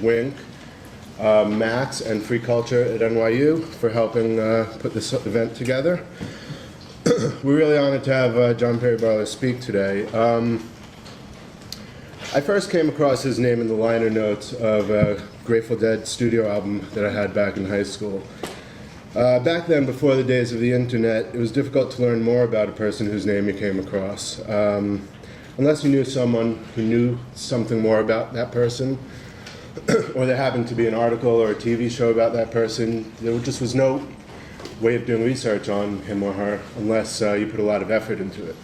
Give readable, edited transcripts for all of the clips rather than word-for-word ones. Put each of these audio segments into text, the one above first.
Wink, Max, and Free Culture at NYU for helping put this event together. We're really honored to have John Perry Barlow speak today. I first came across his name in the liner notes of a Grateful Dead studio album that I had back in high school. Back then, before the days of the internet, it was difficult to learn more about a person whose name you came across. Unless you knew someone who knew something more about that person, or there happened to be an article or a TV show about that person, there just was no way of doing research on him or her unless you put a lot of effort into it.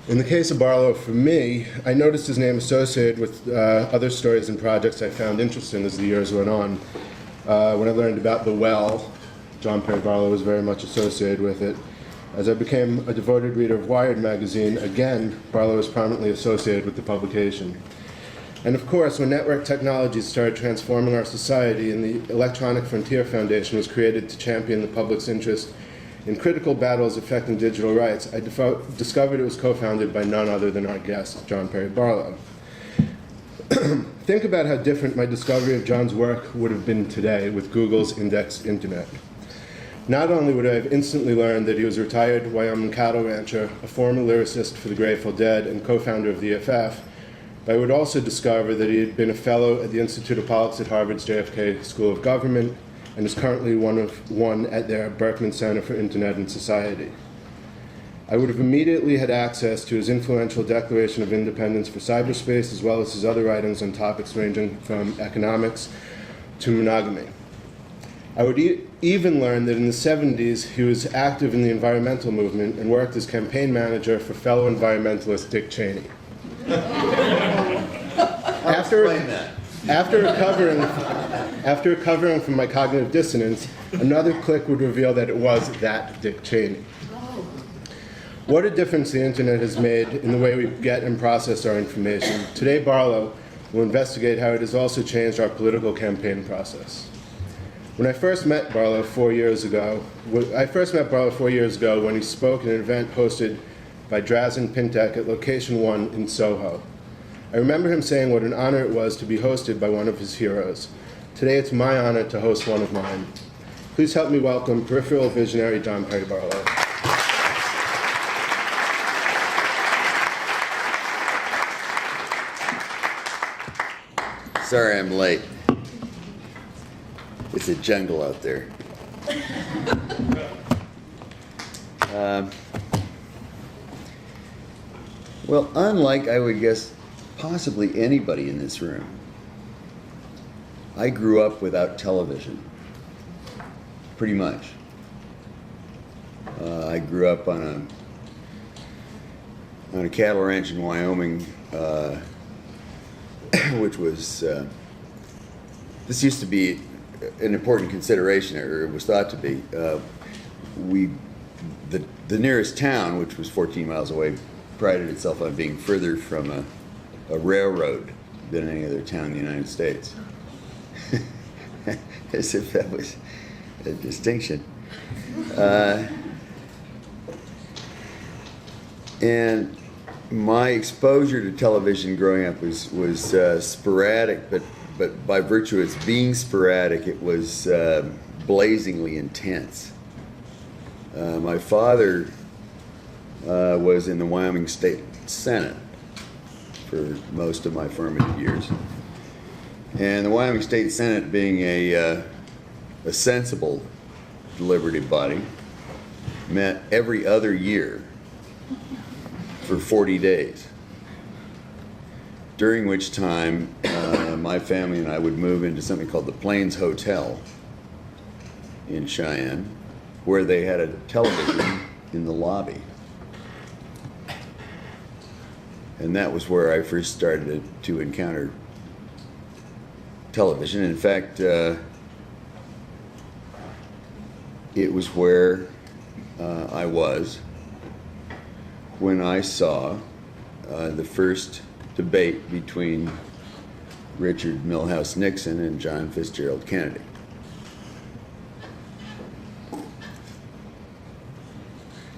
In the case of Barlow, for me, I noticed his name associated with other stories and projects I found interesting as the years went on. When I learned about The Well, John Perry Barlow was very much associated with it. As I became a devoted reader of Wired magazine, again, Barlow was prominently associated with the publication. And of course, when network technologies started transforming our society and the Electronic Frontier Foundation was created to champion the public's interest in critical battles affecting digital rights, I discovered it was co-founded by none other than our guest, John Perry Barlow. Think about how different my discovery of John's work would have been today with Google's indexed internet. Not only would I have instantly learned that he was a retired Wyoming cattle rancher, a former lyricist for the Grateful Dead, and co-founder of the EFF, but I would also discover that he had been a fellow at the Institute of Politics at Harvard's JFK School of Government and is currently one at their Berkman Center for Internet and Society. I would have immediately had access to his influential Declaration of Independence for Cyberspace, as well as his other writings on topics ranging from economics to monogamy. I would even learn that in the 70s, he was active in the environmental movement and worked as campaign manager for fellow environmentalist Dick Cheney. After recovering from my cognitive dissonance, another click would reveal that it was that Dick Cheney. What a difference the internet has made in the way we get and process our information. Today, Barlow will investigate how it has also changed our political campaign process. When I first met Barlow 4 years ago, when he spoke at an event hosted by Drazen Pintek at Location 1 in Soho. I remember him saying what an honor it was to be hosted by one of his heroes. Today it's my honor to host one of mine. Please help me welcome peripheral visionary John Perry Barlow. Sorry I'm late. It's a jungle out there. Well, unlike, I would guess, possibly anybody in this room, I grew up without television, pretty much. I grew up on a cattle ranch in Wyoming, which was, this used to be an important consideration, or it was thought to be. The nearest town, which was 14 miles away, prided itself on being further from a railroad than any other town in the United States. As if that was a distinction. And my exposure to television growing up was sporadic, but by virtue of its being sporadic, it was blazingly intense. My father was in the Wyoming State Senate for most of my formative years. And the Wyoming State Senate, being a sensible deliberative body, met every other year for 40 days, during which time my family and I would move into something called the Plains Hotel in Cheyenne, where they had a television in the lobby. And that was where I first started to encounter television. In fact, it was where I was when I saw the first debate between Richard Milhouse Nixon and John Fitzgerald Kennedy.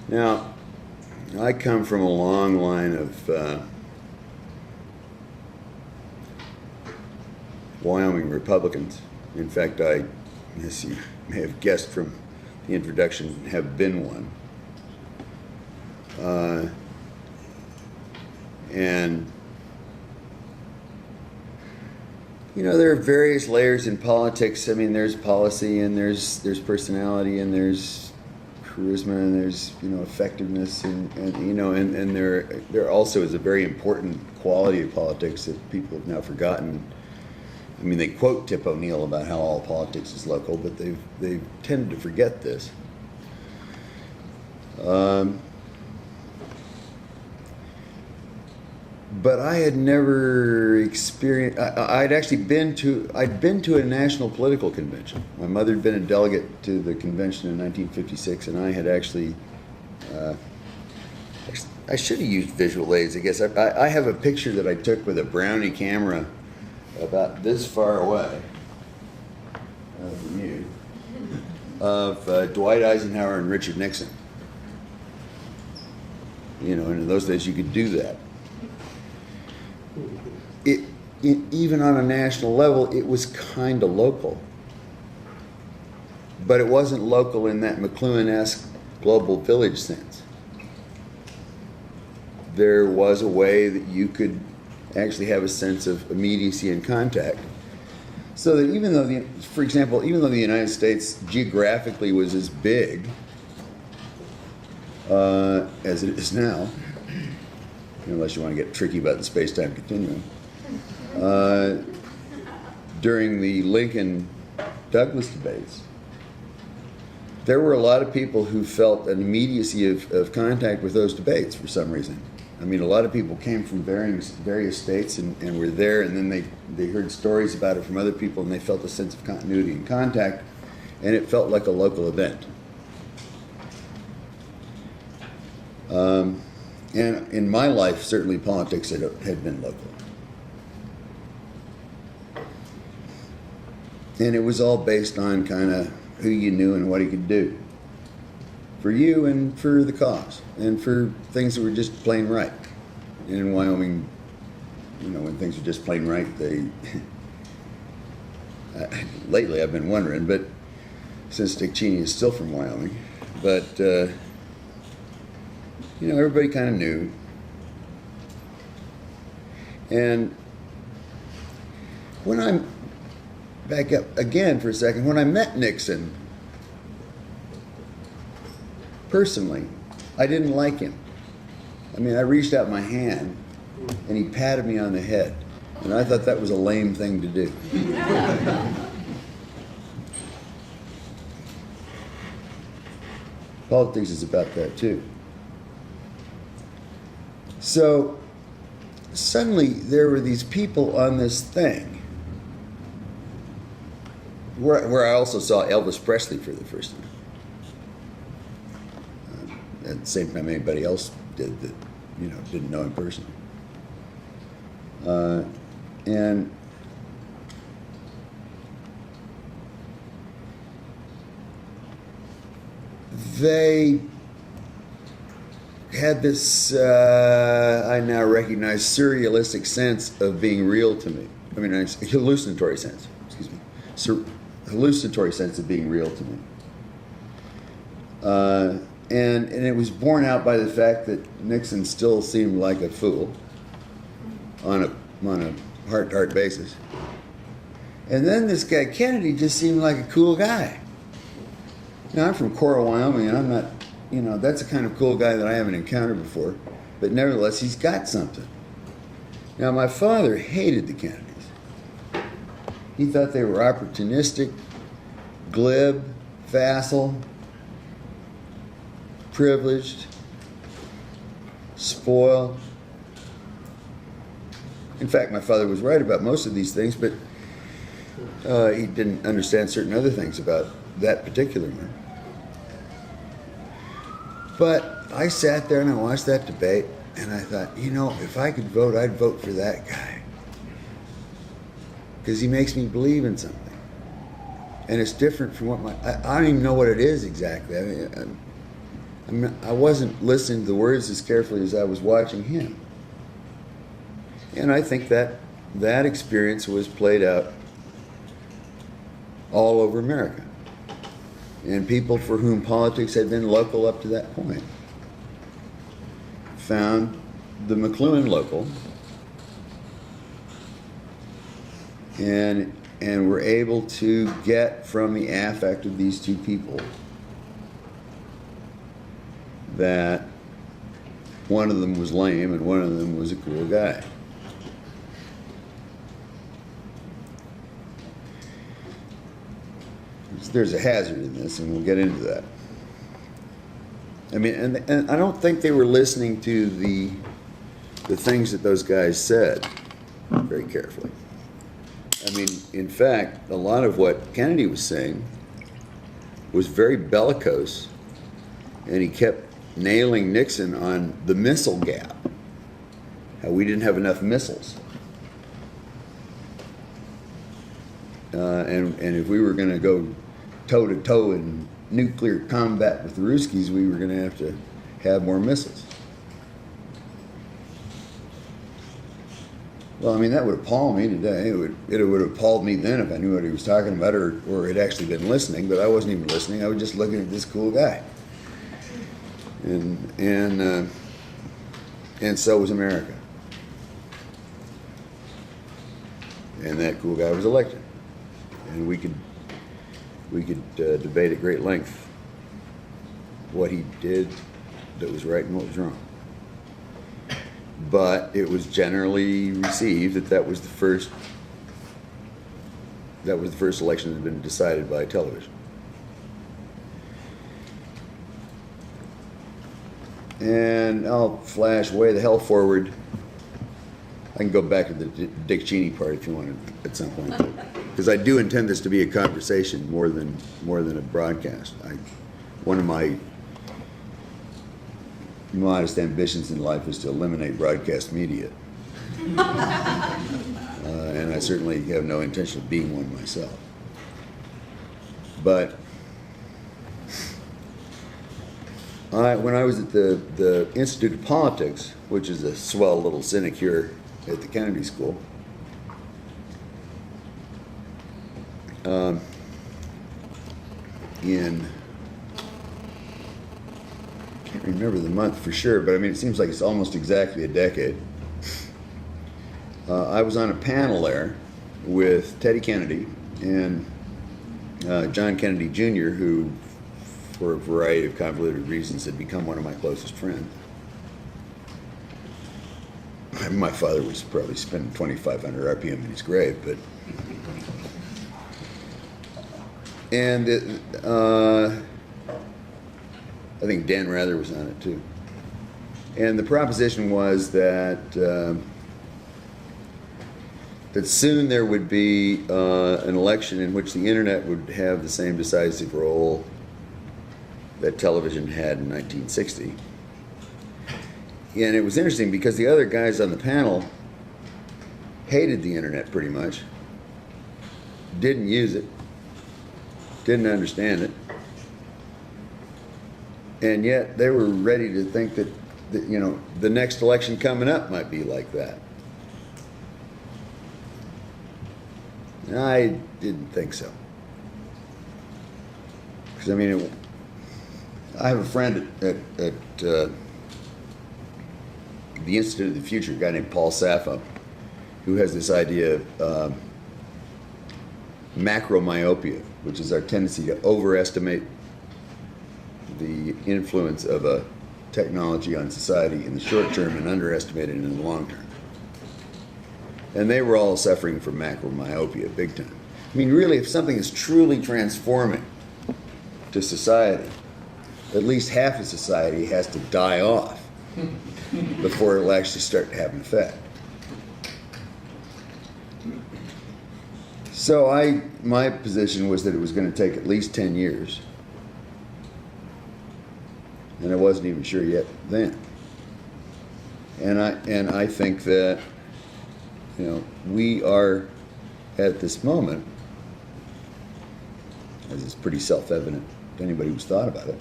Now, I come from a long line of Wyoming Republicans. In fact, I, as you may have guessed from the introduction, have been one. And you know, there are various layers in politics. I mean, there's policy, and there's personality, and there's charisma, and there's, you know, effectiveness, and you know, and there also is a very important quality of politics that people have now forgotten. I mean, they quote Tip O'Neill about how all politics is local, but they've tended to forget this. But I had never experienced. I'd been to a national political convention. My mother had been a delegate to the convention in 1956, and I had actually. I should have used visual aids. I guess I have a picture that I took with a Brownie camera, about this far away from you, of Dwight Eisenhower and Richard Nixon. You know, and in those days you could do that. Even on a national level, it was kind of local. But it wasn't local in that McLuhan-esque global village sense. There was a way that you could actually have a sense of immediacy and contact. So that even though, for example, even though the United States geographically was as big as it is now, unless you want to get tricky about the space-time continuum, during the Lincoln-Douglas debates, there were a lot of people who felt an immediacy of contact with those debates for some reason. I mean, a lot of people came from various states and were there, and then they heard stories about it from other people, and they felt a sense of continuity and contact, and it felt like a local event. And in my life, certainly politics had been local. And it was all based on kind of who you knew and what he could do for you and for the cause and for things that were just plain right. And in Wyoming, you know, when things are just plain right, lately I've been wondering, but since Dick Cheney is still from Wyoming, but you know, everybody kind of knew. And when I'm back up again for a second, when I met Nixon, personally, I didn't like him. I mean, I reached out my hand and he patted me on the head, and I thought that was a lame thing to do. Politics is about that too. So suddenly there were these people on this thing where I also saw Elvis Presley for the first time. At the same time anybody else did that, you know, didn't know him personally. And they had this, I now recognize, surrealistic sense of being real to me. I mean, it's a hallucinatory sense, excuse me. Hallucinatory sense of being real to me. And it was borne out by the fact that Nixon still seemed like a fool on a heart-to-heart basis. And then this guy Kennedy just seemed like a cool guy. Now, I'm from Korth, Wyoming, and I'm not, you know, that's the kind of cool guy that I haven't encountered before. But nevertheless, he's got something. Now, my father hated the Kennedys. He thought they were opportunistic, glib, facile, privileged, spoiled. In fact, my father was right about most of these things, but he didn't understand certain other things about that particular man. But I sat there and I watched that debate, and I thought, you know, if I could vote, I'd vote for that guy. Because he makes me believe in something. And it's different from what I don't even know what it is exactly. I mean, I wasn't listening to the words as carefully as I was watching him. And I think that experience was played out all over America. And people for whom politics had been local up to that point found the McLuhan local and were able to get from the affect of these two people that one of them was lame and one of them was a cool guy. There's a hazard in this, and we'll get into that. I mean, and I don't think they were listening to the things that those guys said very carefully. I mean, in fact, a lot of what Kennedy was saying was very bellicose, and he kept nailing Nixon on the missile gap, how we didn't have enough missiles. And if we were going to go toe-to-toe in nuclear combat with the Ruskies, we were going to have more missiles. Well, I mean, that would appall me today. It would have appalled me then if I knew what he was talking about or had actually been listening, but I wasn't even listening. I was just looking at this cool guy. And so was America. And that cool guy was elected. And we could debate at great length what he did that was right and what was wrong. But it was generally received that was the first election that had been decided by television. And I'll flash way the hell forward. I can go back to the Dick Cheney part if you want at some point, because I do intend this to be a conversation more than a broadcast. One of my modest ambitions in life is to eliminate broadcast media, and I certainly have no intention of being one myself. But when I was at the Institute of Politics, which is a swell little sinecure at the Kennedy School, in, I can't remember the month for sure, but I mean, it seems like it's almost exactly a decade. I was on a panel there with Teddy Kennedy and John Kennedy Jr., who, for a variety of convoluted reasons, had become one of my closest friends. My father was probably spending 2,500 RPM in his grave, but... And I think Dan Rather was on it too. And the proposition was that that soon there would be an election in which the internet would have the same decisive role that television had in 1960. And it was interesting because the other guys on the panel hated the internet pretty much, didn't use it, didn't understand it, and yet they were ready to think that the next election coming up might be like that. I didn't think so. Because I mean, I have a friend at the Institute of the Future, a guy named Paul Saffo, who has this idea of macromyopia, which is our tendency to overestimate the influence of a technology on society in the short term and underestimate it in the long term. And they were all suffering from macromyopia big time. I mean, really, if something is truly transforming to society, at least half of society has to die off before it'll actually start to have an effect. So my position was that it was going to take at least 10 years. And I wasn't even sure yet then. And I think that, we are at this moment, as is pretty self-evident to anybody who's thought about it,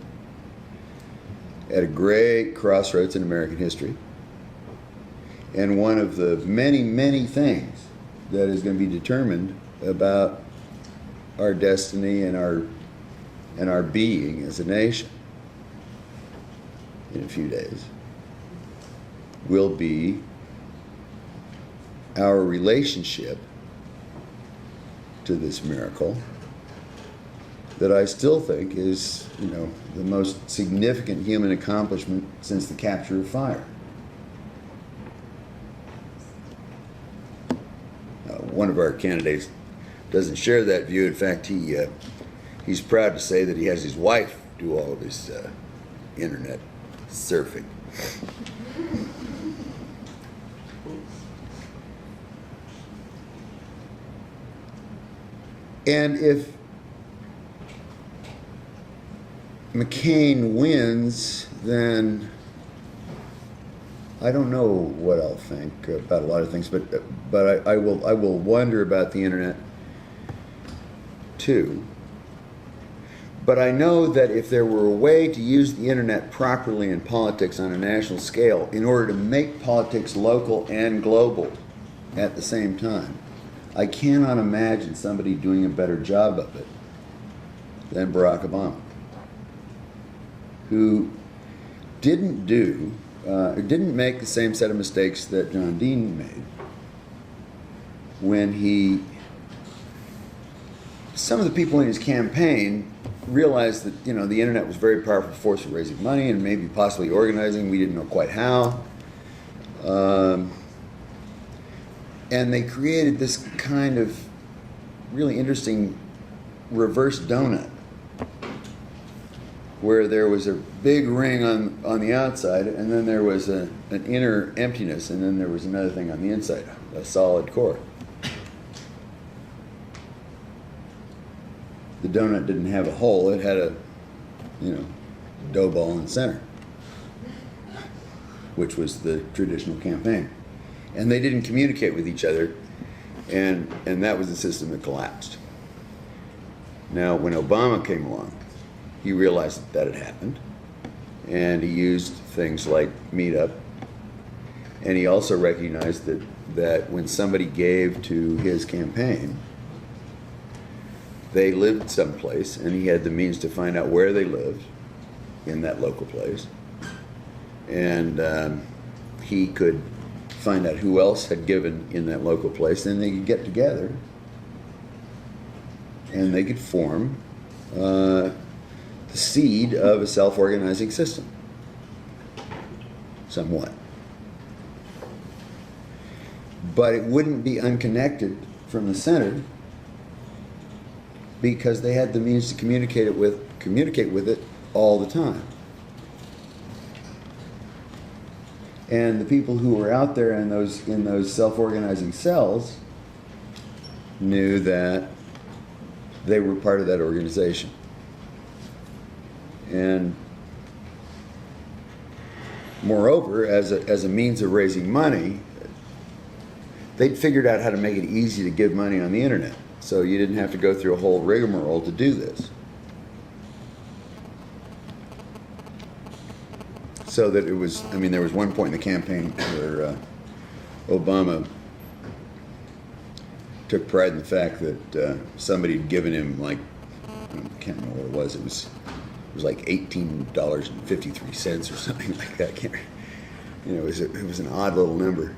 at a great crossroads in American history. And one of the many, many things that is going to be determined about our destiny and our being as a nation in a few days will be our relationship to this miracle that I still think is, the most significant human accomplishment since the capture of fire. One of our candidates doesn't share that view. In fact, he's proud to say that he has his wife do all of his internet surfing. And if McCain wins, then I don't know what I'll think about a lot of things, but I will wonder about the internet too. But I know that if there were a way to use the internet properly in politics on a national scale in order to make politics local and global at the same time, I cannot imagine somebody doing a better job of it than Barack Obama, who didn't make the same set of mistakes that John Dean made when some of the people in his campaign realized that, the internet was a very powerful force for raising money and maybe possibly organizing. We didn't know quite how. And they created this kind of really interesting reverse donut where there was a big ring on the outside, and then there was an inner emptiness, and then there was another thing on the inside, a solid core. The donut didn't have a hole, it had a dough ball in the center, which was the traditional campaign. And they didn't communicate with each other, and that was the system that collapsed. Now, when Obama came along, he realized that had happened, and he used things like Meetup, and he also recognized that when somebody gave to his campaign, they lived someplace, and he had the means to find out where they lived in that local place, and he could find out who else had given in that local place, then they could get together and they could form the seed of a self-organizing system, somewhat. But it wouldn't be unconnected from the center because they had the means to communicate with it all the time. And the people who were out there in those self-organizing cells knew that they were part of that organization. And moreover, as a means of raising money, they'd figured out how to make it easy to give money on the internet. So you didn't have to go through a whole rigmarole to do this. So that it was, there was one point in the campaign where Obama took pride in the fact that somebody had given him I can't remember what it was. It was like $18.53 or something like that. It was an odd little number.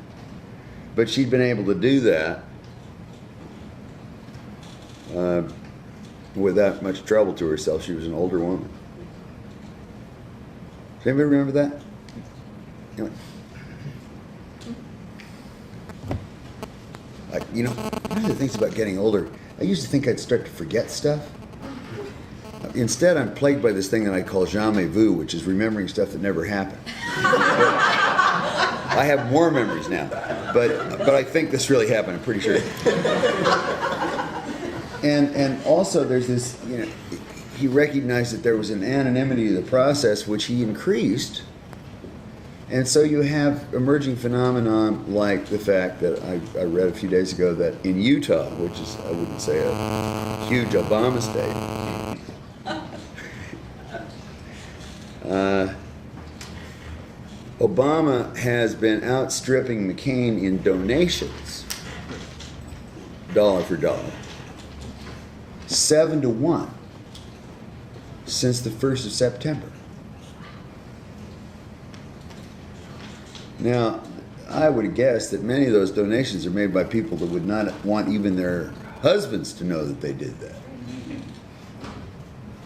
But she'd been able to do that without much trouble to herself. She was an older woman. Does anybody remember that? Anyway. One of the things about getting older, I used to think I'd start to forget stuff. Instead, I'm plagued by this thing that I call jamais vu, which is remembering stuff that never happened. I have more memories now, but I think this really happened, I'm pretty sure. And also there's this, he recognized that there was an anonymity to the process which he increased. And so you have emerging phenomenon like the fact that I read a few days ago that in Utah, which is, I wouldn't say a huge Obama state, Obama has been outstripping McCain in donations, dollar for dollar, 7-1 since the 1st of September. Now, I would guess that many of those donations are made by people that would not want even their husbands to know that they did that.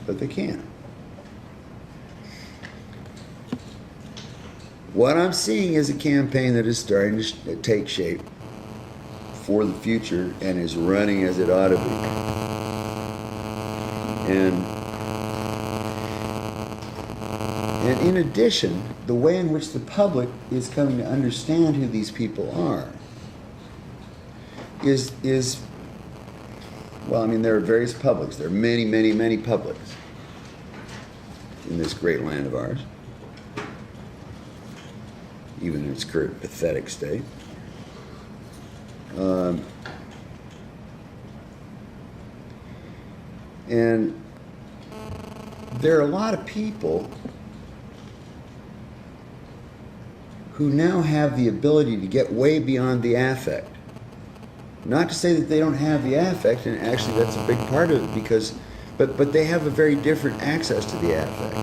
But they can. What I'm seeing is a campaign that is starting to take shape for the future and is running as it ought to be. And in addition, the way in which the public is coming to understand who these people are is well, I mean, there are various publics. There are many, many, many publics in this great land of ours, even in its current pathetic state. And there are a lot of people who now have the ability to get way beyond the affect. Not to say that they don't have the affect, and actually that's a big part of it, because, but they have a very different access to the affect.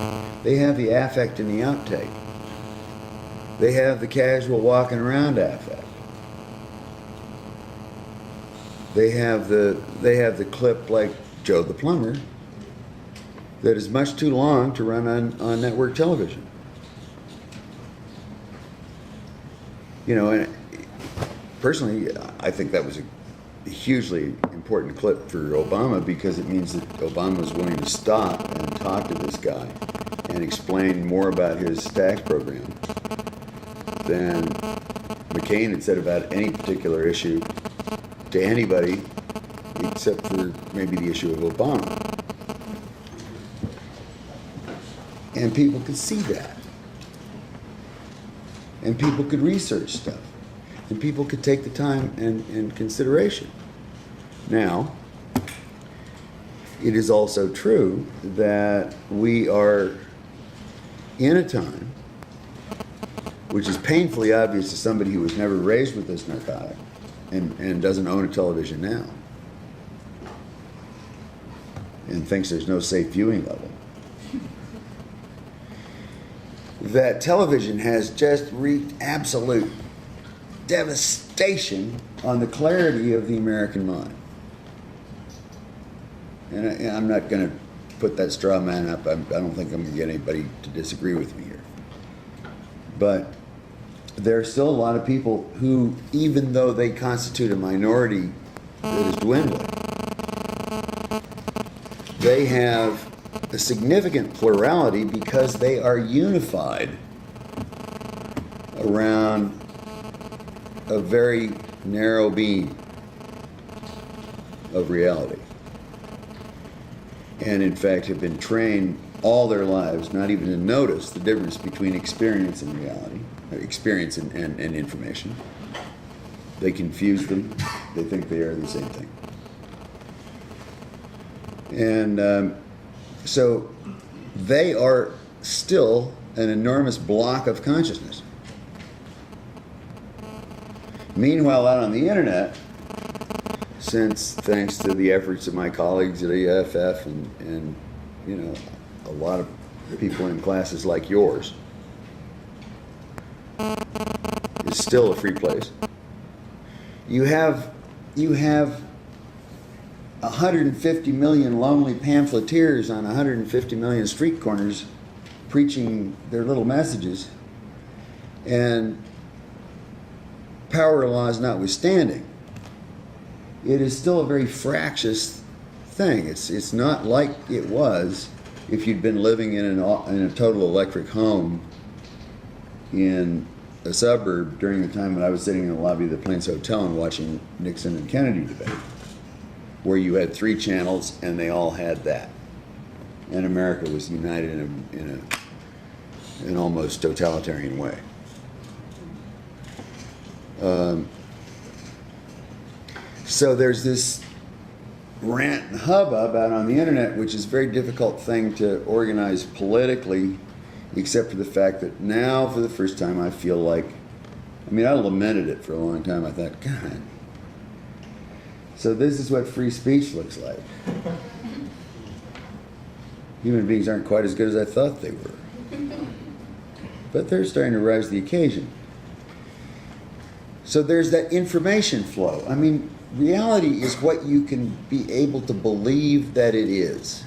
They have the affect in the outtake. They have the casual walking around affect. They have the clip like Joe the Plumber that is much too long to run on network television. You know, and personally, I think that was a hugely important clip for Obama, because it means that Obama was willing to stop and talk to this guy and explain more about his tax program than McCain had said about any particular issue to anybody except for maybe the issue of Obama. And people could see that. And people could research stuff. And people could take the time and consideration. Now, it is also true that we are in a time which is painfully obvious to somebody who was never raised with this narcotic and doesn't own a television now and thinks there's no safe viewing level. That television has just wreaked absolute devastation on the clarity of the American mind. And I'm not going to put that straw man up. I don't think I'm going to get anybody to disagree with me here. But there are still a lot of people who, even though they constitute a minority that is dwindling, they have a significant plurality because they are unified around a very narrow beam of reality. And in fact have been trained all their lives not even to notice the difference between experience and reality, experience and information. They confuse them. They think they are the same thing. And so they are still an enormous block of consciousness. Meanwhile, out on the internet, thanks to the efforts of my colleagues at EFF and you know, a lot of people in classes like yours, it's still a free place. You have 150 million lonely pamphleteers on 150 million street corners preaching their little messages, and power laws notwithstanding, it is still a very fractious thing. It's not like it was if you'd been living in a total electric home in a suburb during the time when I was sitting in the lobby of the Plains Hotel and watching Nixon and Kennedy debate, where you had 3 channels and they all had that. And America was united in an almost totalitarian way. So there's this rant and hubbub out on the internet, which is a very difficult thing to organize politically, except for the fact that now, for the first time, I feel like, I mean, I lamented it for a long time. I thought, God. So this is what free speech looks like. Human beings aren't quite as good as I thought they were. But they're starting to rise to the occasion. So there's that information flow. I mean, reality is what you can be able to believe that it is.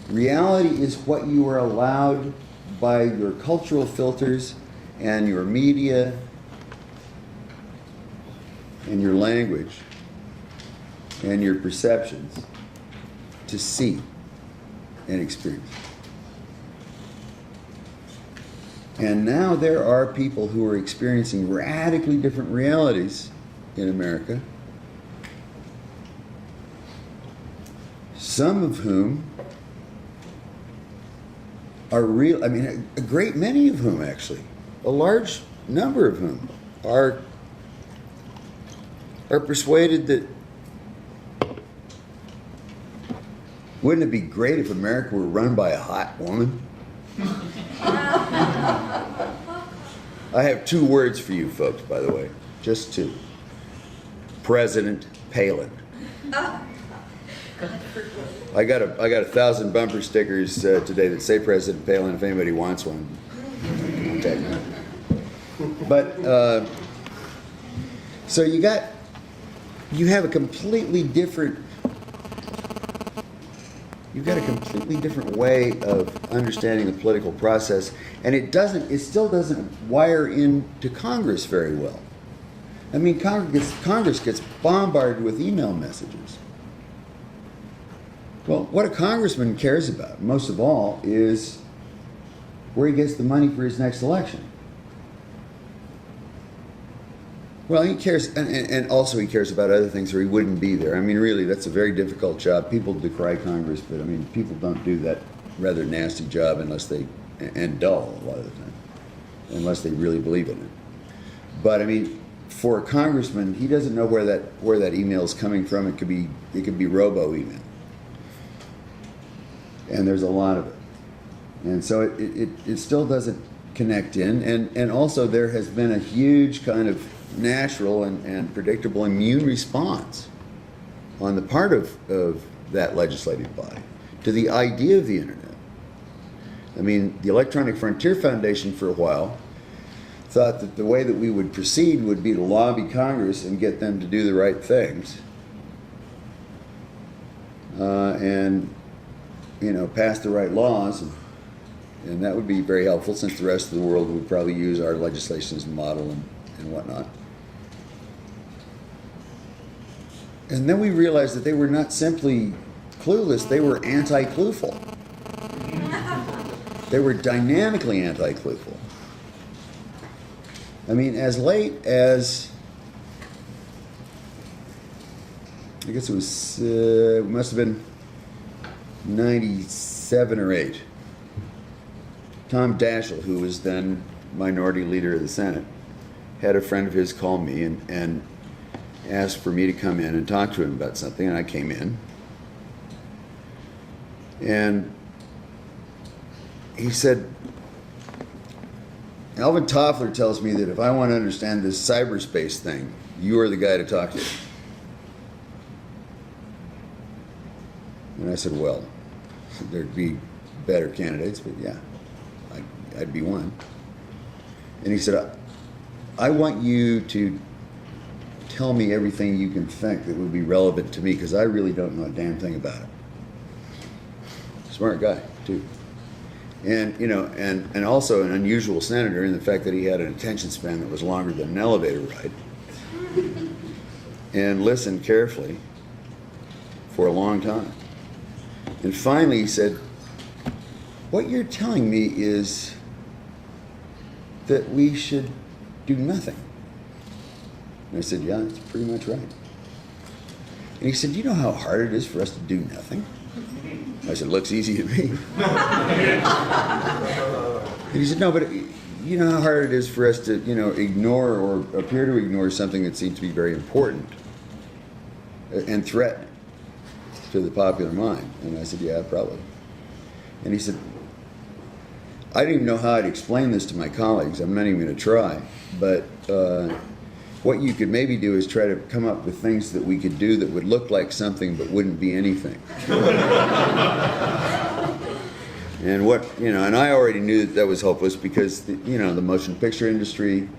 Reality is what you are allowed by your cultural filters and your media and your language and your perceptions to see and experience. And now there are people who are experiencing radically different realities in America, some of whom are real, I mean, a great many of whom actually, a large number of whom are persuaded that wouldn't it be great if America were run by a hot woman? I have 2 words for you folks, by the way, just 2. President Palin. I got 1,000 bumper stickers today that say President Palin. If anybody wants one, contact me. But so you have a completely different. You've got a completely different way of understanding the political process, and it still doesn't wire into Congress very well. I mean, Congress gets bombarded with email messages. Well, what a congressman cares about, most of all, is where he gets the money for his next election. Well, he cares, and also he cares about other things, or he wouldn't be there. I mean, really, that's a very difficult job. People decry Congress, but I mean, people don't do that rather nasty job and dull a lot of the time, unless they really believe in it. But I mean, for a congressman, he doesn't know where that email is coming from. It could be robo email, and there's a lot of it, and so it still doesn't connect in, and also there has been a huge kind of natural and predictable immune response on the part of that legislative body to the idea of the internet. I mean, the Electronic Frontier Foundation for a while thought that the way that we would proceed would be to lobby Congress and get them to do the right things, and pass the right laws, and that would be very helpful, since the rest of the world would probably use our legislation as a model and whatnot. And then we realized that they were not simply clueless, they were anti-clueful. They were dynamically anti-clueful. I mean, as late as, I guess it must have been 97 or 8. Tom Daschle, who was then minority leader of the Senate, had a friend of his call me and asked for me to come in and talk to him about something, and I came in. And he said, Alvin Toffler tells me that if I want to understand this cyberspace thing, you are the guy to talk to. And I said, well, there'd be better candidates, but yeah, I'd be one. And he said, I want you to tell me everything you can think that would be relevant to me, because I really don't know a damn thing about it. Smart guy, too. And, and also an unusual senator in the fact that he had an attention span that was longer than an elevator ride. And listened carefully for a long time. And finally he said, what you're telling me is that we should do nothing. And I said, yeah, that's pretty much right. And he said, you know how hard it is for us to do nothing? I said, looks easy to me. And he said, no, but you know how hard it is for us to, ignore or appear to ignore something that seems to be very important and threatening to the popular mind. And I said, yeah, probably. And he said, I didn't even know how I'd explain this to my colleagues. I'm not even going to try. But what you could maybe do is try to come up with things that we could do that would look like something but wouldn't be anything. And and I already knew that was hopeless because, the motion picture industry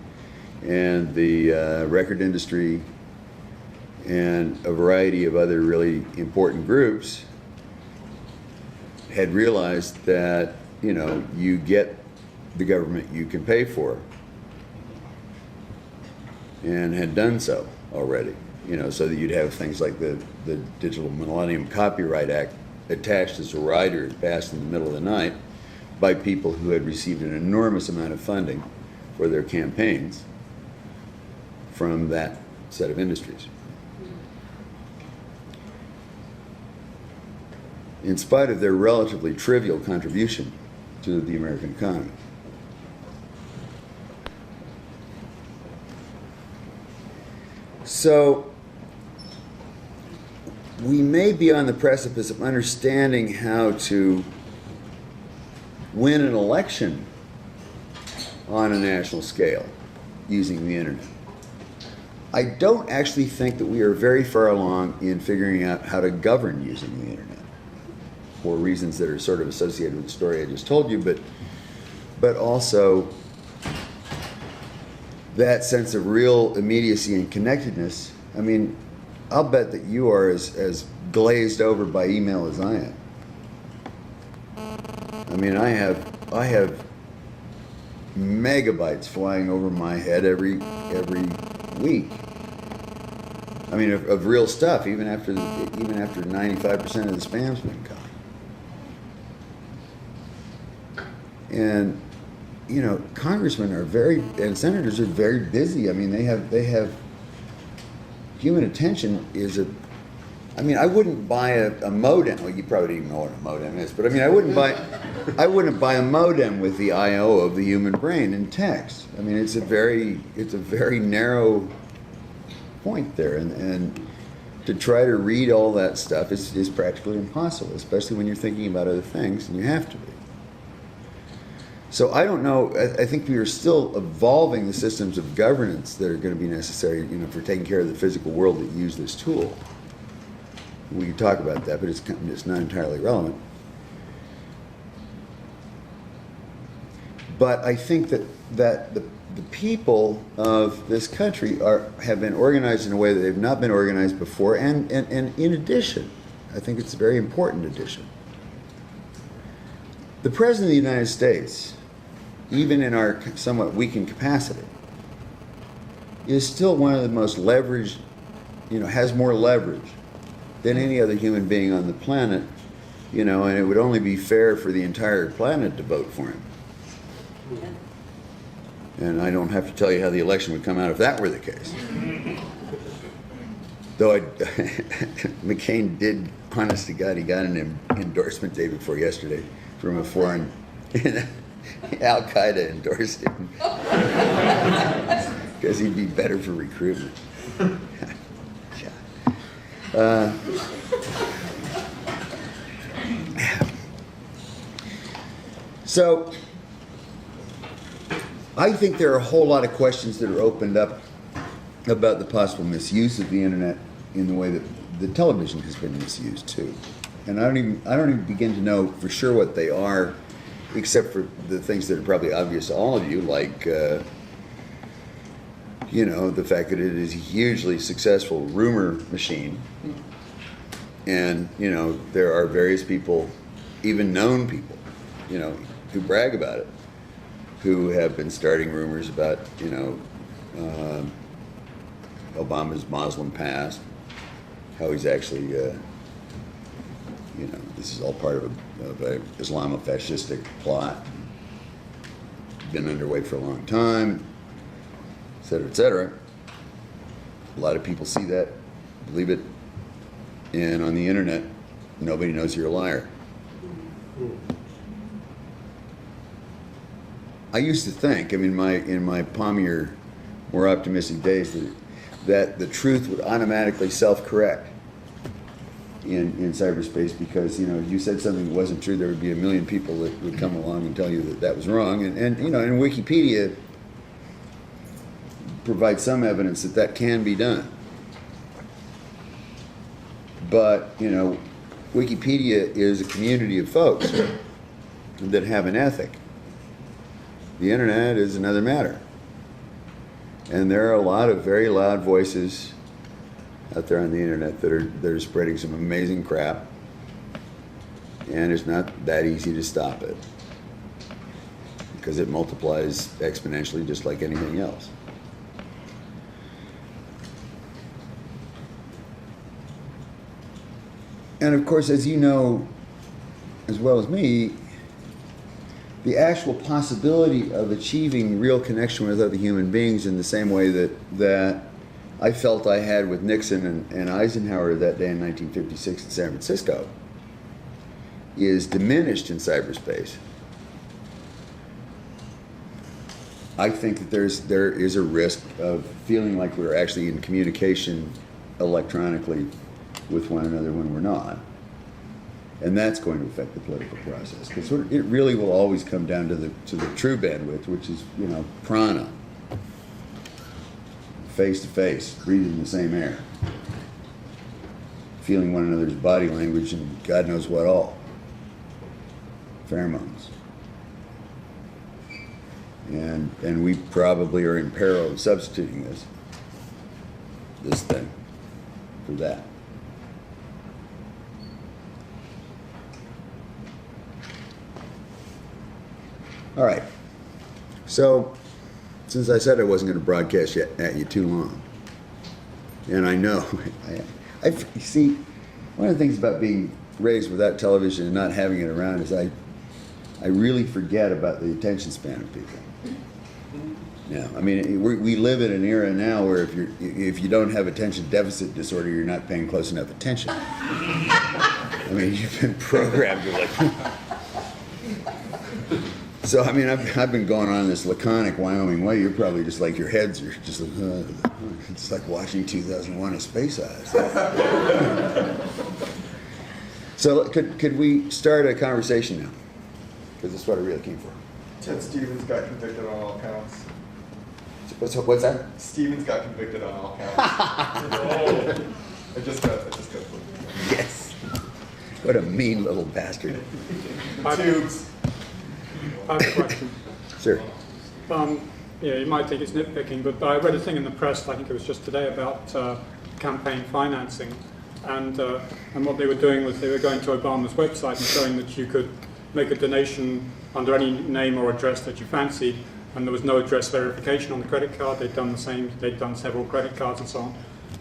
and the record industry and a variety of other really important groups had realized that, you get the government you can pay for, and had done so already, so that you'd have things like the Digital Millennium Copyright Act attached as a rider passed in the middle of the night by people who had received an enormous amount of funding for their campaigns from that set of industries. In spite of their relatively trivial contribution to the American economy. So, we may be on the precipice of understanding how to win an election on a national scale using the internet. I don't actually think that we are very far along in figuring out how to govern using the internet, for reasons that are sort of associated with the story I just told you, but also that sense of real immediacy and connectedness. I mean, I'll bet that you are as glazed over by email as I am. I mean, I have megabytes flying over my head every week. I mean, of real stuff, even after 95% of the spam's been gone. And congressmen and senators are very busy. I mean, they have human attention is I wouldn't buy a modem. Well, you probably don't even know what a modem is, but I wouldn't buy a modem with the I/O of the human brain in text. I mean, it's a very narrow point there, and to try to read all that stuff is practically impossible, especially when you're thinking about other things, and you have to be. So I don't know. I think we are still evolving the systems of governance that are going to be necessary, for taking care of the physical world that use this tool. We can talk about that, but it's not entirely relevant. But I think that the people of this country have been organized in a way that they've not been organized before, and in addition, I think it's a very important addition. The President of the United States, even in our somewhat weakened capacity, is still one of the most leveraged, has more leverage than any other human being on the planet, and it would only be fair for the entire planet to vote for him. Yeah. And I don't have to tell you how the election would come out if that were the case. Though McCain did, honest to God, he got an endorsement day before yesterday from a foreign, Al-Qaeda endorsed him because he'd be better for recruitment. So, I think there are a whole lot of questions that are opened up about the possible misuse of the internet in the way that the television has been misused too. And I don't even begin to know for sure what they are, except for the things that are probably obvious to all of you, like the fact that it is a hugely successful rumor machine. And, there are various people, even known people, who brag about it, who have been starting rumors about, Obama's Muslim past, how he's actually, this is all part of a Islamofascistic plot, been underway for a long time, et cetera, et cetera. A lot of people see that, believe it, and on the internet, nobody knows you're a liar. I used to think, in my palmier, more optimistic days, that the truth would automatically self-correct in cyberspace, because if you said something that wasn't true, there would be a million people that would come along and tell you that was wrong. And in Wikipedia, provide some evidence that that can be done. But, you know, Wikipedia is a community of folks that have an ethic. The internet is another matter. And there are a lot of very loud voices out there on the internet that are spreading some amazing crap. And it's not that easy to stop it, because it multiplies exponentially just like anything else. And of course, as you know as well as me, the actual possibility of achieving real connection with other human beings in the same way that I felt I had with Nixon and Eisenhower that day in 1956 in San Francisco is diminished in cyberspace. I think that there is a risk of feeling like we're actually in communication electronically with one another when we're not. And that's going to affect the political process, because it really will always come down to the true bandwidth, which is, you know, prana, face to face, breathing the same air, feeling one another's body language, and God knows what all, pheromones. And we probably are in peril of substituting this thing for that. All right. So, since I said I wasn't going to broadcast at you too long, and I know, I see, one of the things about being raised without television and not having it around is I really forget about the attention span of people. Yeah, I mean, we live in an era now where if you don't have attention deficit disorder, you're not paying close enough attention. I mean, you've been programmed to like. So I mean, I've been going on this laconic Wyoming way. You're probably just like, your heads are just like, it's like watching 2001: A Space Odyssey. So could we start a conversation now? Because that's what I really came for. Ted Stevens got convicted on all counts. What's that? Stevens got convicted on all counts. I just got Yes. What a mean little bastard. Tubes. I have a question. Sure. Yeah, you might think it's nitpicking, but I read a thing in the press, I think it was just today, about campaign financing. And what they were doing was they were going to Obama's website and showing that you could make a donation under any name or address that you fancied, and there was no address verification on the credit card. They'd done the same, they'd done several credit cards and so on.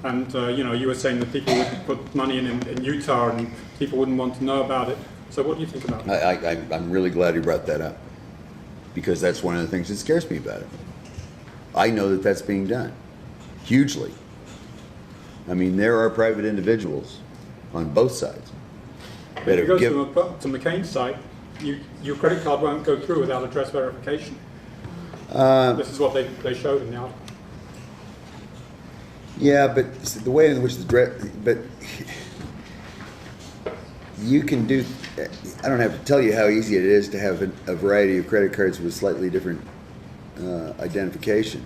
And you know, you were saying that people would put money in Utah and people wouldn't want to know about it. So what do you think about that? I'm really glad you brought that up, because that's one of the things that scares me about it. I know that that's being done hugely. I mean, there are private individuals on both sides that If you have go given. to McCain's site, your credit card won't go through without address verification. This is what they showed in the article. Yeah, but the way in which but you can do. I don't have to tell you how easy it is to have a variety of credit cards with slightly different identification.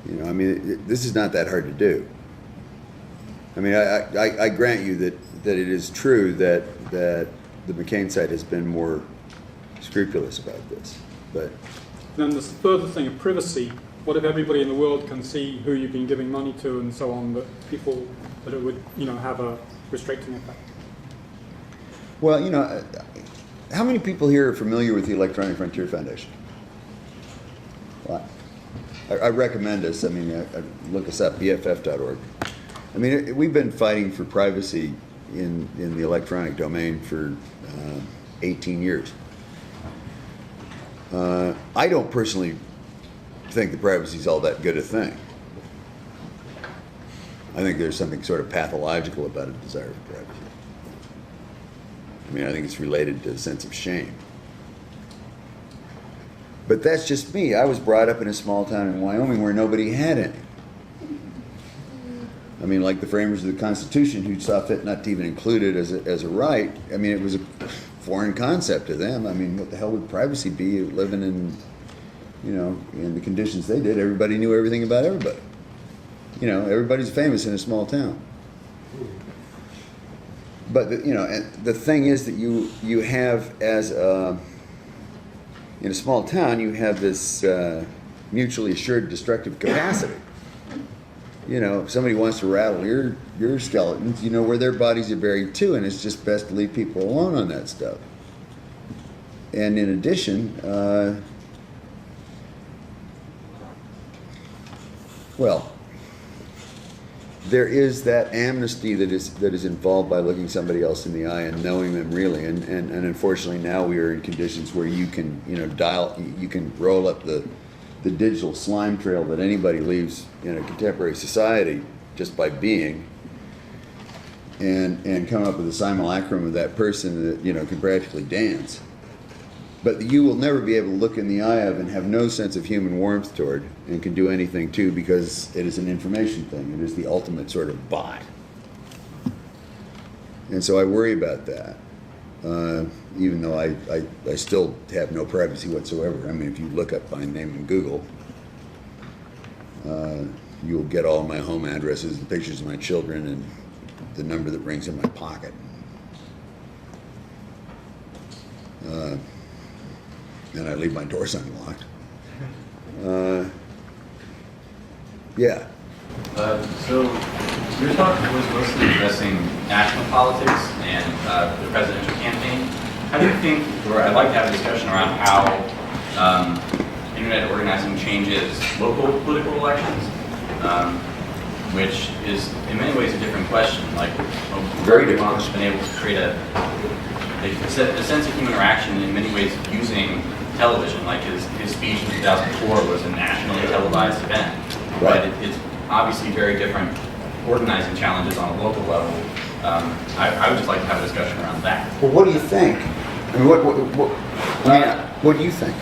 You know, I mean, this is not that hard to do. I mean, I grant you that it is true that the McCain site has been more scrupulous about this, but. Then the further thing of privacy. What if everybody in the world can see who you've been giving money to and so on, that it would, you know, have a restricting effect? Well, you know, how many people here are familiar with the Electronic Frontier Foundation? Well, I recommend us. I mean, look us up, BFF.org. I mean, we've been fighting for privacy in the electronic domain for 18 years. I don't personally think that privacy is all that good a thing. I think there's something sort of pathological about a desire for privacy. I mean, I think it's related to a sense of shame. But that's just me. I was brought up in a small town in Wyoming where nobody had any. I mean, like the framers of the Constitution, who saw fit not to even include it as a right. I mean, it was a foreign concept to them. I mean, what the hell would privacy be living in you know, in the conditions they did, everybody knew everything about everybody. You know, everybody's famous in a small town. But you know, and the thing is that you have in a small town, you have this mutually assured destructive capacity. You know, if somebody wants to rattle your skeletons, you know where their bodies are buried too, and it's just best to leave people alone on that stuff. And in addition, well, there is that amnesty that is involved by looking somebody else in the eye and knowing them really, and unfortunately now we are in conditions where you can, you know, you can roll up the digital slime trail that anybody leaves in a contemporary society just by being, and come up with a simulacrum of that person that, you know, can practically dance. But you will never be able to look in the eye of and have no sense of human warmth toward, and can do anything to, because it is an information thing. It is the ultimate sort of bot. And so I worry about that, even though I still have no privacy whatsoever. I mean, if you look up my name in Google, you'll get all my home addresses and pictures of my children and the number that rings in my pocket. And I leave my doors unlocked. Yeah. So your talk was mostly addressing national politics and the presidential campaign. How do you think, or I'd like to have a discussion around how internet organizing changes local political elections, which is in many ways a different question. Like, Very different. Obama's been able to create a sense of human interaction in many ways using television. Like his speech in 2004 was a nationally televised event. Right. But it's obviously very different organizing challenges on a local level. I would just like to have a discussion around that. Well, what do you think? I mean, what do you think?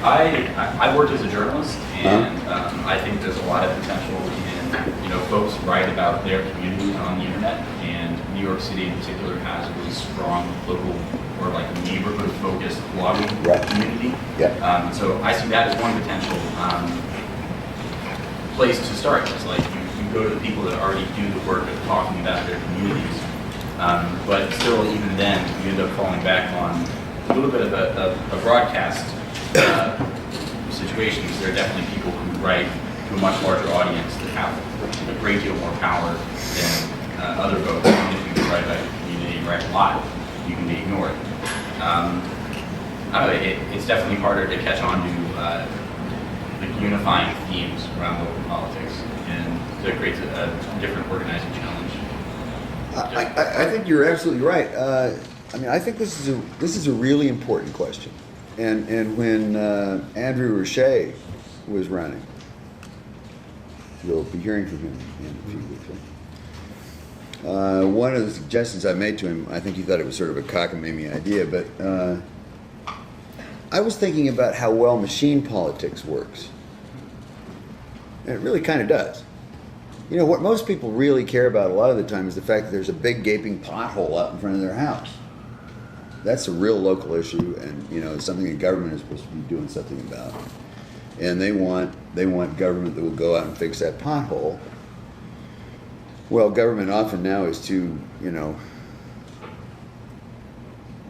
I've worked as a journalist, and I think there's a lot of potential in, you know, folks write about their communities on the internet, and New York City in particular has a really strong local or like neighborhood-focused blogging community. Yeah. So I see that as one potential place to start. It's like you go to the people that already do the work of talking about their communities. But still, even then, you end up falling back on a little bit of a broadcast situation. Because there are definitely people who write to a much larger audience that have a great deal more power than other folks. Even if you can write about your community and write a lot, you can be ignored. I don't know, it's definitely harder to catch on to like unifying themes around local politics, and so it creates a different organizing challenge. I think you're absolutely right. I mean, I think this is a really important question. And when Andrew Roche was running, you'll be hearing from him in a few weeks. Right? One of the suggestions I made to him, I think he thought it was sort of a cockamamie idea, but I was thinking about how well machine politics works. And it really kind of does. You know, what most people really care about a lot of the time is the fact that there's a big gaping pothole out in front of their house. That's a real local issue, and, you know, it's something the government is supposed to be doing something about. And they want government that will go out and fix that pothole. Well, government often now is too, you know,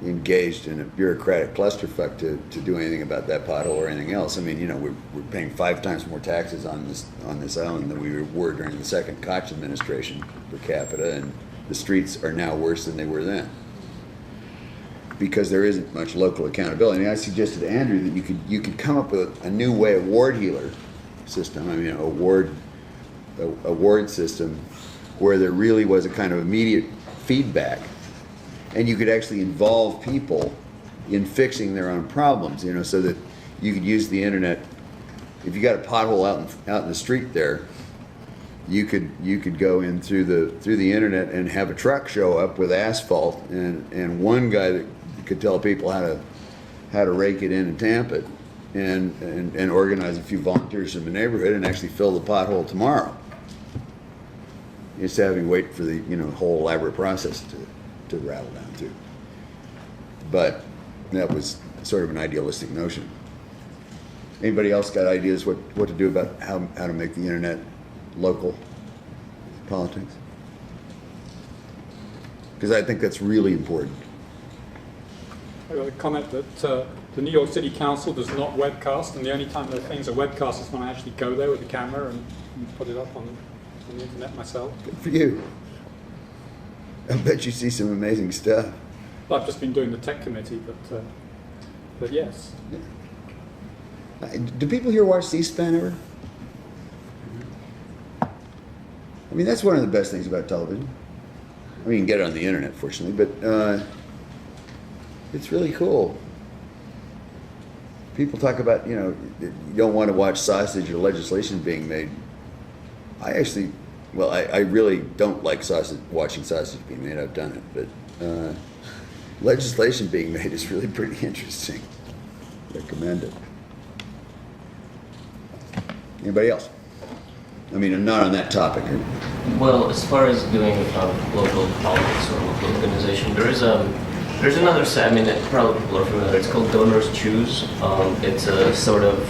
engaged in a bureaucratic clusterfuck to do anything about that pothole or anything else. I mean, you know, we're paying 5 times more taxes on this island than we were during the second Koch administration per capita, and the streets are now worse than they were then because there isn't much local accountability. And I suggested to Andrew that you could come up with a new way, a ward healer system. I mean, a ward system where there really was a kind of immediate feedback. And you could actually involve people in fixing their own problems, you know, so that you could use the internet. If you got a pothole out in the street there, you could go in through the internet and have a truck show up with asphalt, and one guy that could tell people how to rake it in and tamp it, and organize a few volunteers from the neighborhood and actually fill the pothole tomorrow. Instead of having to wait for the, you know, whole elaborate process to rattle down through. But that was sort of an idealistic notion. Anybody else got ideas what to do about how to make the internet local politics? Because I think that's really important. I got a comment that the New York City Council does not webcast, and the only time that things are webcast is when I actually go there with the camera and put it up on the internet myself. Good for you. I bet you see some amazing stuff. I've just been doing the tech committee, but yes. Do people here watch C-SPAN ever? I mean, that's one of the best things about television. I mean, you can get it on the internet, fortunately, but it's really cool. People talk about, you don't want to watch sausage or legislation being made. I actually, well, I really don't like watching sausage being made. I've done it, but legislation being made is really pretty interesting. Recommend it. Anybody else? I mean, not on that topic. Well, as far as doing local politics or local organization, there's another site. I mean, probably people are familiar. It's called Donors Choose. It's a sort of,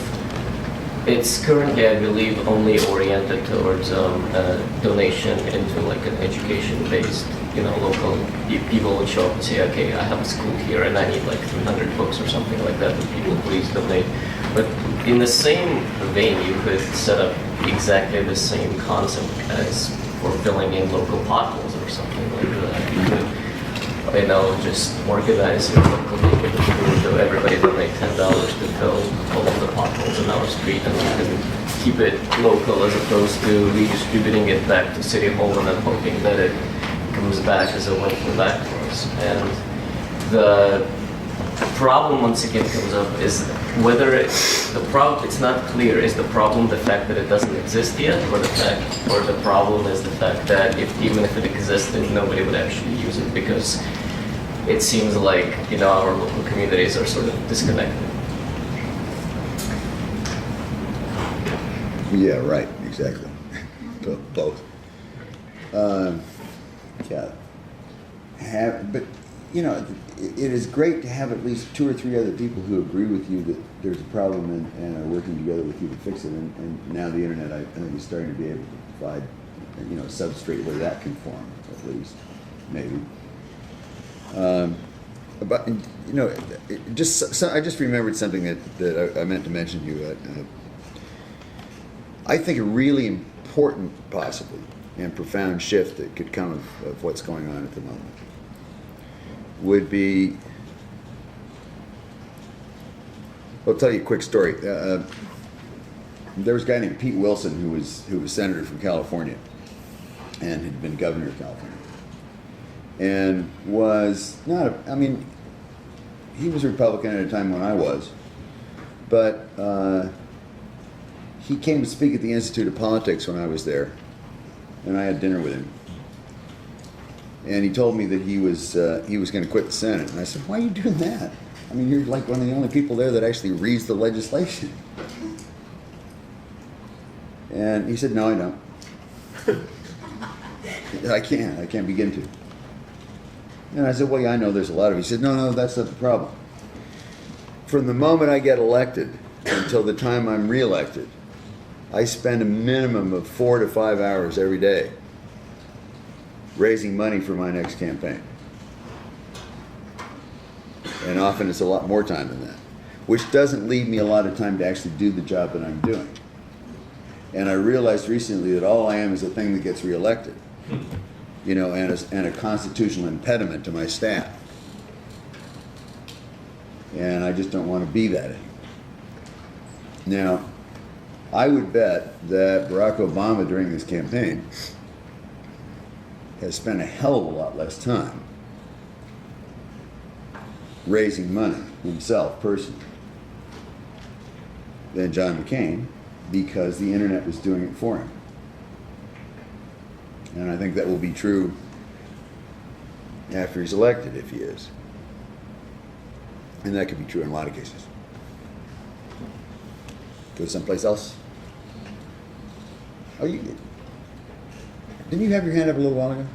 it's currently, I believe, only oriented towards donation into like an education-based, local. People would show up and say, okay, I have a school here and I need like 300 books or something like that. And people, please donate. But in the same vein, you could set up exactly the same concept as for filling in local potholes or something like that. You could, just organize your local neighborhood group, so everybody donate $10 to fill all of the potholes in our street, and you can keep it local as opposed to redistributing it back to City Hall and then hoping that it comes back as a windfall back to us. And the problem once again comes up is whether it's not clear. Is the problem the fact that it doesn't exist yet, or the problem is the fact that even if it existed, nobody would actually use it, because it seems like our local communities are sort of disconnected. Yeah, right, exactly. Both. Yeah. But it is great to have at least 2 or 3 other people who agree with you that there's a problem and are working together with you to fix it. And now the internet, I think, is starting to be able to provide, a substrate where that can form, at least, maybe. But I just remembered something that I meant to mention to you. I think a really important, possibly, and profound shift that could come of what's going on at the moment would be, I'll tell you a quick story. There was a guy named Pete Wilson who was senator from California and had been governor of California, and was not he was a Republican at a time when I was, but he came to speak at the Institute of Politics when I was there, and I had dinner with him. And he told me that he was going to quit the Senate. And I said, why are you doing that? I mean, you're like one of the only people there that actually reads the legislation. And he said, no, I don't. I can't begin to. And I said, well, yeah, I know there's a lot of it. He said, no, that's not the problem. From the moment I get elected until the time I'm reelected, I spend a minimum of 4 to 5 hours every day raising money for my next campaign. And often it's a lot more time than that, which doesn't leave me a lot of time to actually do the job that I'm doing. And I realized recently that all I am is a thing that gets reelected, and a constitutional impediment to my staff. And I just don't want to be that anymore. Now, I would bet that Barack Obama during this campaign has spent a hell of a lot less time raising money himself personally than John McCain, because the internet was doing it for him. And I think that will be true after he's elected, if he is. And that could be true in a lot of cases. Go someplace else? Oh, didn't you have your hand up a little while ago?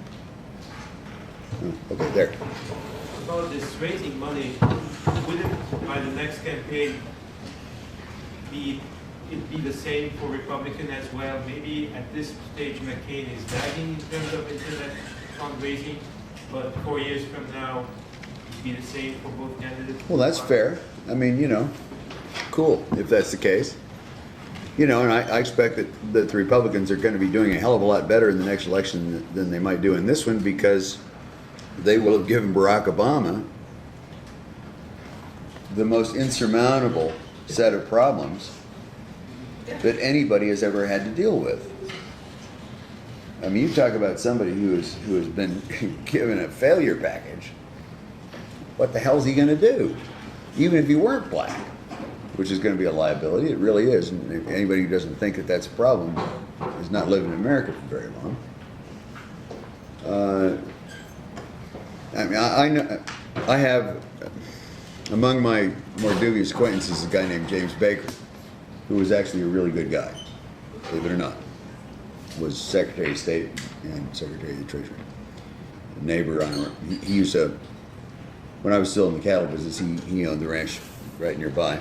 Oh, okay, there. About this raising money, will it, by the next campaign, it be the same for Republican as well? Maybe at this stage McCain is lagging in terms of internet fundraising, but 4 years from now, it'd be the same for both candidates? Well, that's fair. I mean, cool, if that's the case. And I expect that the Republicans are going to be doing a hell of a lot better in the next election than they might do in this one, because they will have given Barack Obama the most insurmountable set of problems that anybody has ever had to deal with. I mean, you talk about somebody who has been given a failure package. What the hell is he going to do? Even if he weren't black, which is going to be a liability. It really is. And anybody who doesn't think that that's a problem is not living in America for very long. I mean, I know, I have, among my more dubious acquaintances, a guy named James Baker, who was actually a really good guy, believe it or not. Was Secretary of State and Secretary of the Treasury. A neighbor he used to, when I was still in the cattle business, he owned the ranch right nearby.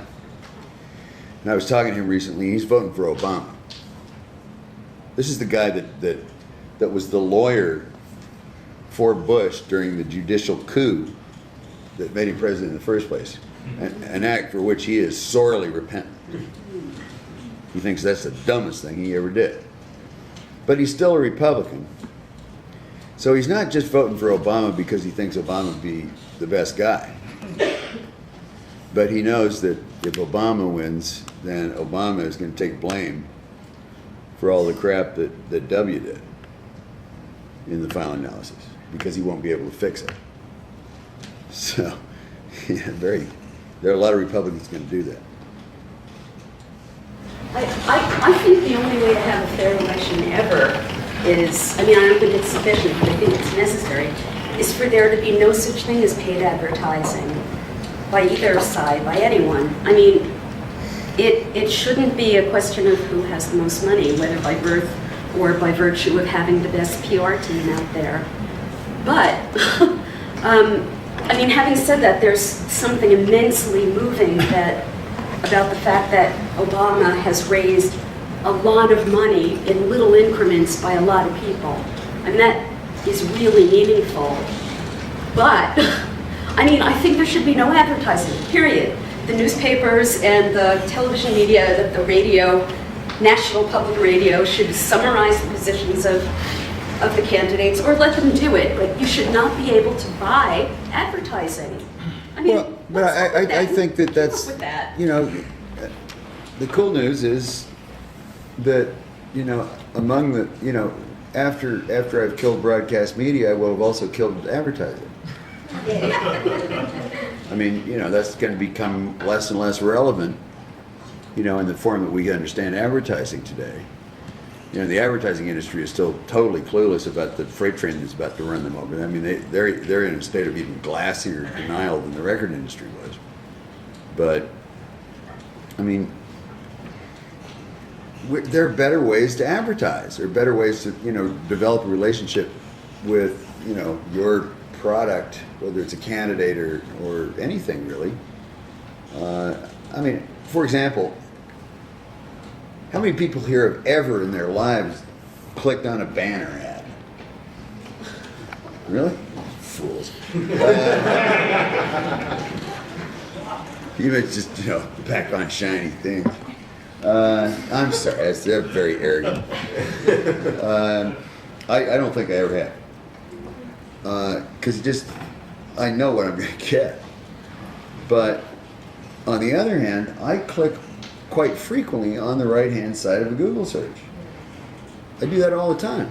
And I was talking to him recently, he's voting for Obama. This is the guy that was the lawyer for Bush during the judicial coup that made him president in the first place. An act for which he is sorely repentant. He thinks that's the dumbest thing he ever did. But he's still a Republican. So he's not just voting for Obama because he thinks Obama would be the best guy. But he knows that if Obama wins, then Obama is going to take blame for all the crap that W did in the final analysis, because he won't be able to fix it. So, yeah, there are a lot of Republicans going to do that. I think the only way to have a fair election ever is, I don't think it's sufficient, but I think it's necessary, is for there to be no such thing as paid advertising by either side, by anyone. It shouldn't be a question of who has the most money, whether by birth or by virtue of having the best PR team out there. But, having said that, there's something immensely moving about the fact that Obama has raised a lot of money in little increments by a lot of people. That is really meaningful. But, I think there should be no advertising, period. The newspapers and the television media, the radio, National Public Radio should summarize the positions of the candidates, or let them do it, but you should not be able to buy advertising. I think that's, the cool news is that, among the, after I've killed broadcast media, I will have also killed advertising. That's going to become less and less relevant, in the form that we understand advertising today. The advertising industry is still totally clueless about the freight train that's about to run them over. They're in a state of even glassier denial than the record industry was. But, there are better ways to advertise. There are better ways to, develop a relationship with, your product, whether it's a candidate or anything really. For example, how many people here have ever in their lives clicked on a banner ad? Really? Fools. Even just, back on shiny things. I'm sorry, they're very arrogant. I don't think I ever have. Because I know what I'm going to get. But on the other hand, I click quite frequently on the right-hand side of a Google search. I do that all the time.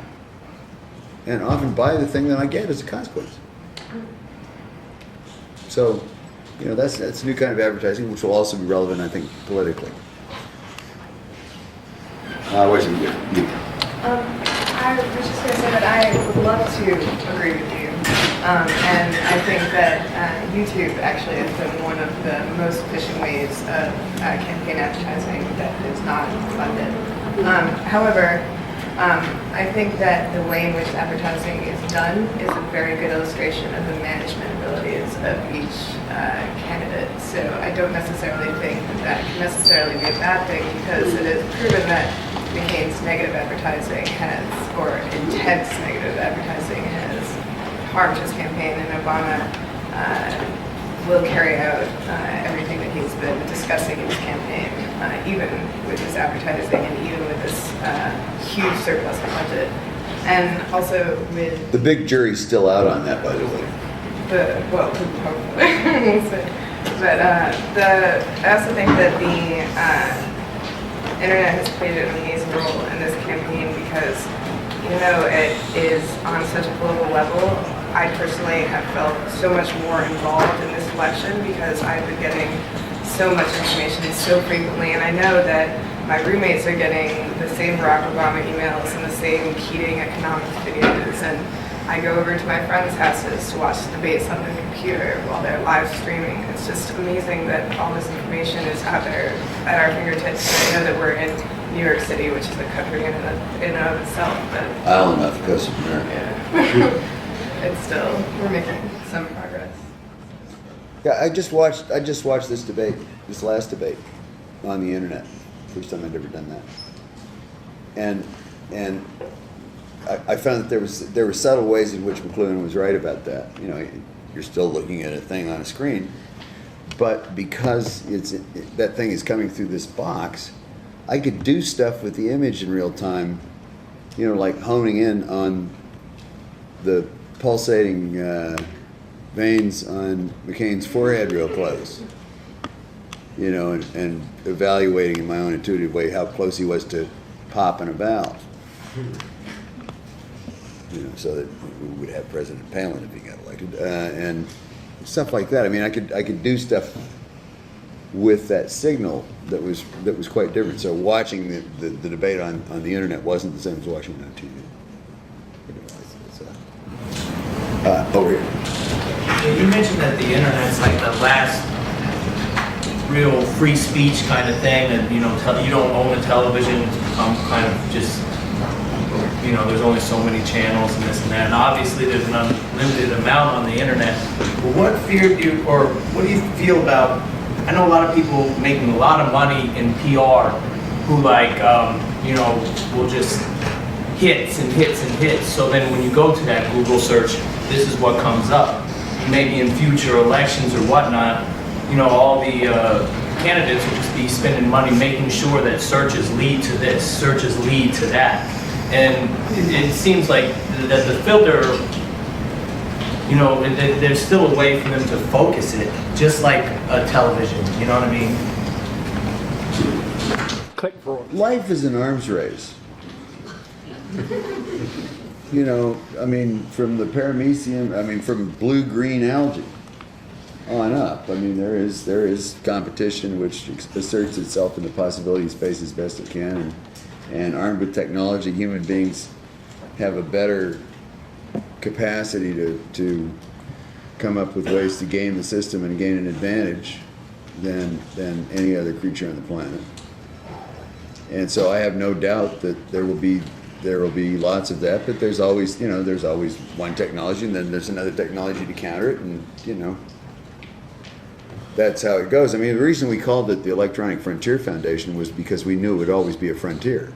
And often buy the thing that I get as a consequence. So, that's a new kind of advertising, which will also be relevant, I think, politically. Where's it? I was just going to say that I would love to agree with you. And I think that YouTube actually has been one of the most efficient ways of campaign advertising that is not funded. However, I think that the way in which advertising is done is a very good illustration of the management abilities of each candidate. So I don't necessarily think that can necessarily be a bad thing, because it is proven that McCain's negative advertising has, or intense negative advertising has harmed his campaign, and Obama will carry out everything that he's been discussing in his campaign, even with his advertising and even with this huge surplus in budget. And also with The big jury's still out on that, by the way. well, hopefully. But I also think that the internet has played an amazing role in this campaign, because even though it is on such a global level, I personally have felt so much more involved in this election, because I've been getting so much information so frequently, and I know that my roommates are getting the same Barack Obama emails and the same Keating economics videos, and I go over to my friends' houses to watch the debates on the computer while they're live streaming. It's just amazing that all this information is out there at our fingertips. And I know that we're in New York City, which is a country in and of itself, but Island off the coast of America. yeah. It's still, we're making some progress. Yeah, I just watched this last debate on the internet. First time I'd ever done that. And I found that there were subtle ways in which McLuhan was right about that. You know, you're still looking at a thing on a screen, but because that thing is coming through this box, I could do stuff with the image in real time. You know, like honing in on the pulsating veins on McCain's forehead real close. You know, and evaluating in my own intuitive way how close he was to popping a valve. You know, so that we would have President Palin if he got elected, and stuff like that. I mean, I could do stuff with that signal that was quite different. So watching the debate on the internet wasn't the same as watching it on TV. Over here. You mentioned that the internet's like the last real free speech kind of thing, and you don't own a television, it's become kind of just, there's only so many channels and this and that, and obviously there's an unlimited amount on the internet. But what do you feel about, I know a lot of people making a lot of money in PR who will just hits and hits and hits, so then when you go to that Google search, this is what comes up. Maybe in future elections or whatnot, all the candidates will just be spending money making sure that searches lead to this, searches lead to that. And it seems like that the filter, there's still a way for them to focus it, just like a television, you know what I mean? Click fraud. Life is an arms race. From the paramecium, from blue-green algae on up. There is competition which asserts itself in the possibility space as best it can, and armed with technology, human beings have a better capacity to come up with ways to game the system and gain an advantage than any other creature on the planet. And so I have no doubt that there will be lots of that, but there's always one technology, and then there's another technology to counter it, and that's how it goes. The reason we called it the Electronic Frontier Foundation was because we knew it would always be a frontier,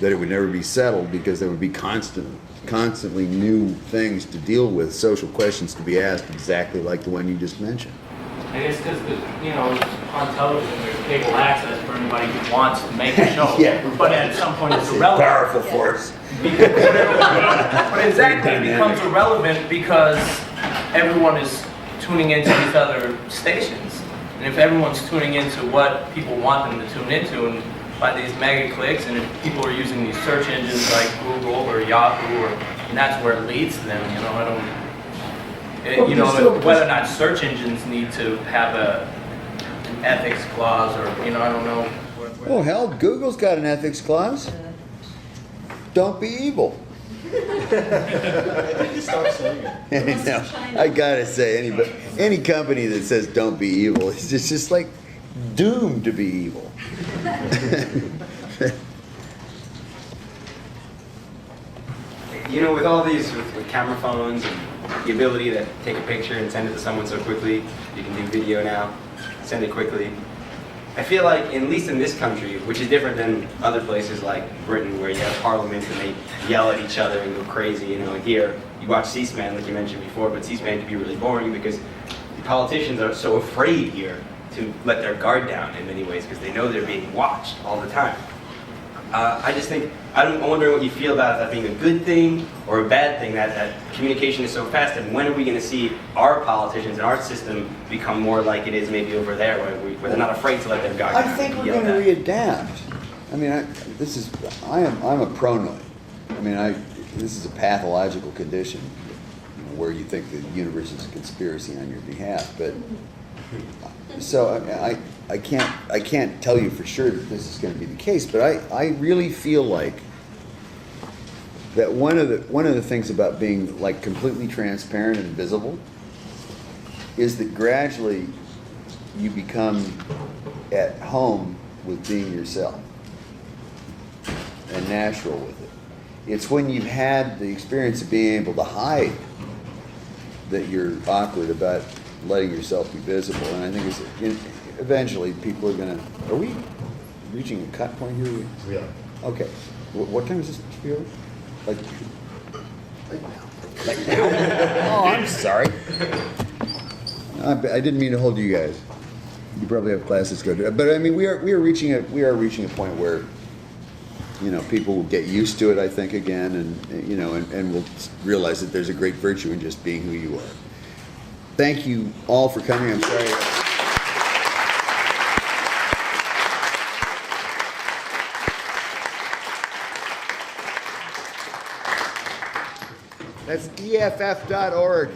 that it would never be settled, because there would be constantly new things to deal with, social questions to be asked, exactly like the one you just mentioned. I guess because, on television, there's cable access for anybody who wants to make a show. Yeah. But at some point, it's irrelevant. Powerful force. But exactly, it becomes irrelevant because everyone is tuning into these other stations. And if everyone's tuning into what people want them to tune into, and by these mega clicks, and if people are using these search engines like Google or Yahoo, and that's where it leads to them, whether or not search engines need to have an ethics clause, or I don't know. Oh hell, Google's got an ethics clause. Don't be evil. Stop saying it. I gotta say, any company that says "don't be evil" is just like doomed to be evil. you know, with all these, with camera phones and the ability to take a picture and send it to someone so quickly, you can do video now, send it quickly. I feel like, at least in this country, which is different than other places like Britain, where you have parliament and they yell at each other and go crazy, you know, here, you watch C-SPAN, like you mentioned before, but C-SPAN can be really boring because the politicians are so afraid here to let their guard down in many ways because they know they're being watched all the time. I just think, I'm wondering what you feel about that being a good thing or a bad thing, that communication is so fast, and when are we going to see our politicians and our system become more like it is maybe over there, where they're not afraid to let their guard down? I think we're going to readapt. I mean, I'm a pronoid. I mean, this is a pathological condition, you know, where you think the universe is a conspiracy on your behalf. But so I can't tell you for sure that this is going to be the case. But I really feel like that one of the things about being like completely transparent and visible is that gradually you become at home with being yourself and natural with it. It's when you've had the experience of being able to hide that you're awkward about letting yourself be visible. And I think eventually people are going to... Are we reaching a cut point here? We are. Okay. What time is this spiel? Like now. Oh, I'm sorry. I didn't mean to hold you guys. You probably have classes to go to. But I mean, we are reaching a point where, you know, people will get used to it, I think, again, and you know, and will realize that there's a great virtue in just being who you are. Thank you all for coming. I'm sorry. That's EFF.org.